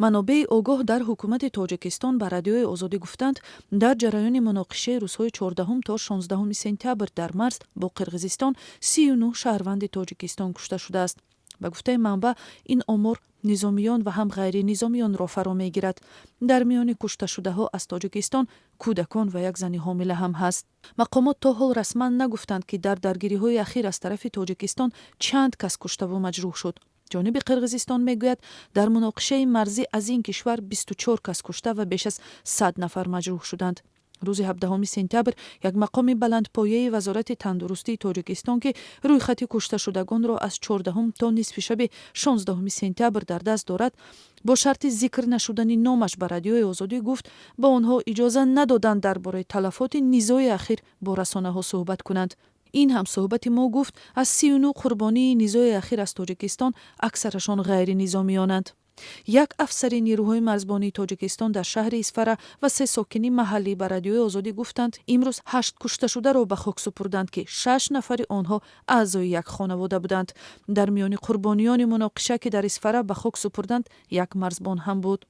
манобеи огоҳ дар ҳукумати тоҷикистон ба радиои озодӣ гуфтанд, дар ҷараёни муноқишаи рӯзҳои 14 то 16 сентябр дар марз бо қирғизистон 39 шаҳрванди тоҷикистон кушта шудааст. ба гуфтаи манбаъ, ин омор низомиён ва ҳам ғайринизомиёнро фаро мегирад. дар миёни кушташудаҳо аз тоҷикистон кӯдакон ва як зани ҳомила ҳам ҳаст. мақомот то ҳол расман нагуфтанд, ки дар даргириҳои ахир аз тарафи тоҷикистон чанд кас куштаву маҷрӯҳ шуд. ҷониби қирғизистон мегӯяд, дар муноқишаи марзӣ аз ин кишвар 24 кас кушта ва беш аз 100 нафар маҷрӯҳ шуданд. рӯзи 17 сентябр як мақоми баландпояи вазорати тандурустии тоҷикистон, ки рӯйхати кушташудагонро аз 14 то нисфи шаби 16 сентябр дар даст дорад, бо шарти зикр нашудани номаш ба радиои озодӣ гуфт, ба онҳо иҷоза надоданд дар бораи талафоти низои ахир бо расонаҳо суҳбат кунанд. ин ҳам суҳбати мо гуфт, аз 39 қурбонии низои ахир аз тоҷикистон аксарашон ғайринизомиёнанд. як афсари нирӯҳои марзбонии тоҷикистон дар шаҳри Исфара ва 3 сокини маҳаллӣ ба радиои озодӣ гуфтанд, имрӯз 8 кушташударо ба хок супурданд, ки 6 нафари онҳо аъзои як хонавода буданд. дар миёни қурбониёни муноқиша, ки дар Исфара ба хок супурданд, як марзбон ҳам буд.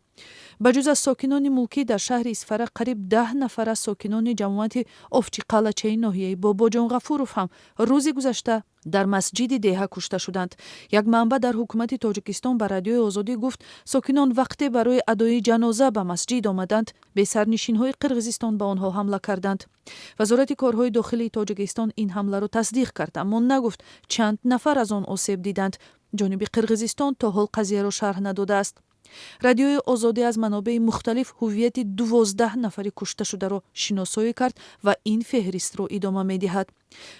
ба ҷуз аз сокинони мулкӣ дар шаҳри Исфара қариб 10 нафар аз сокинони ҷамоати Овчиқалачаи ноҳияи Бобоҷон Ғафуров ҳам рӯзи гузашта дар масҷиди Деҳа кушта шуданд. як манбаъ дар ҳукумати Тоҷикистон ба радиои озодӣ гуфт, сокинон вақте барои адои ҷаноза ба масҷид омаданд, бесарнишинҳои Қирғизистон ба онҳо ҳамла карданд. вазорати корҳои дохилии Тоҷикистон ин ҳамларо тасдиқ кард, аммо нагуфт чанд нафар аз он осеб диданд. ҷониби Қирғизистон то ҳол қазияро шарҳ надодааст. радиои озодӣ аз манобеи мухталиф ҳуввияти 12 нафари кушташударо шиносоӣ кард ва ин феҳристро идома медиҳад.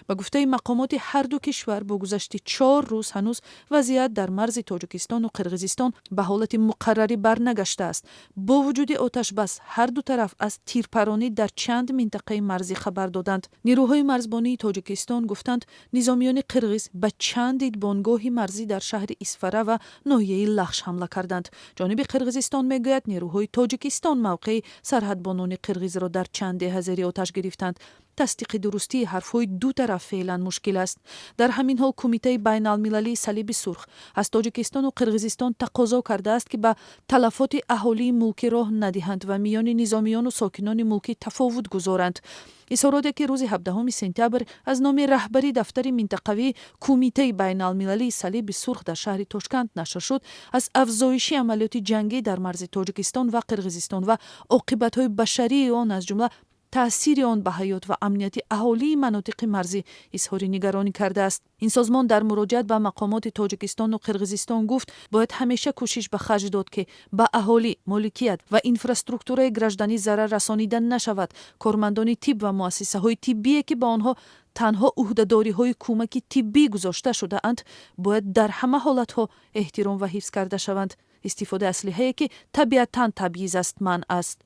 ба гуфтаи мақомоти ҳарду кишвар, бо гузашти 4 рӯз ҳанӯз вазъият дар марзи Тоҷикистону Қирғизистон ба ҳолати муқаррарӣ барнгаштааст. бо вуҷуди оташбас, ҳарду тараф аз тирпаронӣ дар чанд минтақаи марзӣ хабар доданд. нирӯҳои марзбонии Тоҷикистон гуфтанд, низомиёни қирғиз ба чанд идбонгоҳи марзӣ дар шаҳри Исфара ва ноҳияи Лахш ҳамла карданд. ҷониби Қирғизистон мегӯяд, нирӯҳои Тоҷикистон мавқеи сарҳадбонони қирғизро дар чанд деҳа зери оташ гирифтанд. тасдиқи дурустии ҳарфҳои ду тараф феълан мушкил аст. дар ҳамин ҳол Кумитаи байналмилалии Салиби Сурх аз Тоҷикистону Қирғизистон тақозо кардааст, ки ба талафоти аҳолии мулкӣ роҳ надиҳанд ва миёни низомиёну сокинони мулкӣ тафовут гузоранд. изҳороте, ки рӯзи 17 сентябр аз номи раҳбари дафтари минтақавии Кумитаи байналмилалии Салиби Сурх дар шаҳри Тошканд нашр шуд, аз афзоиши амалиёти ҷангӣ дар марзи Тоҷикистон ва Қирғизистон ва оқибатҳои башарии он, аз ҷумла таъсири он ба ҳаёт ва амнияти аҳолии манотиқи марзӣ изҳори нигаронӣ кардааст. ин созмон дар муроҷиат ба мақомоти Тоҷикистону Қирғизистон гуфт, бояд ҳамеша кӯшиш ба хаҷ дод, ки ба аҳолӣ, моликият ва инфраструктураи гражданӣ зарар расонида нашавад. кормандони тиб ва муассисаҳои тиббие, ки ба онҳо танҳо ӯҳдадориҳои кӯмаки тиббӣ гузошта шудаанд, бояд дар ҳама ҳолатҳо эҳтиром ва ҳифз карда шаванд. истифодаи аслиҳае, ки табиатан табъиз аст, манъ аст.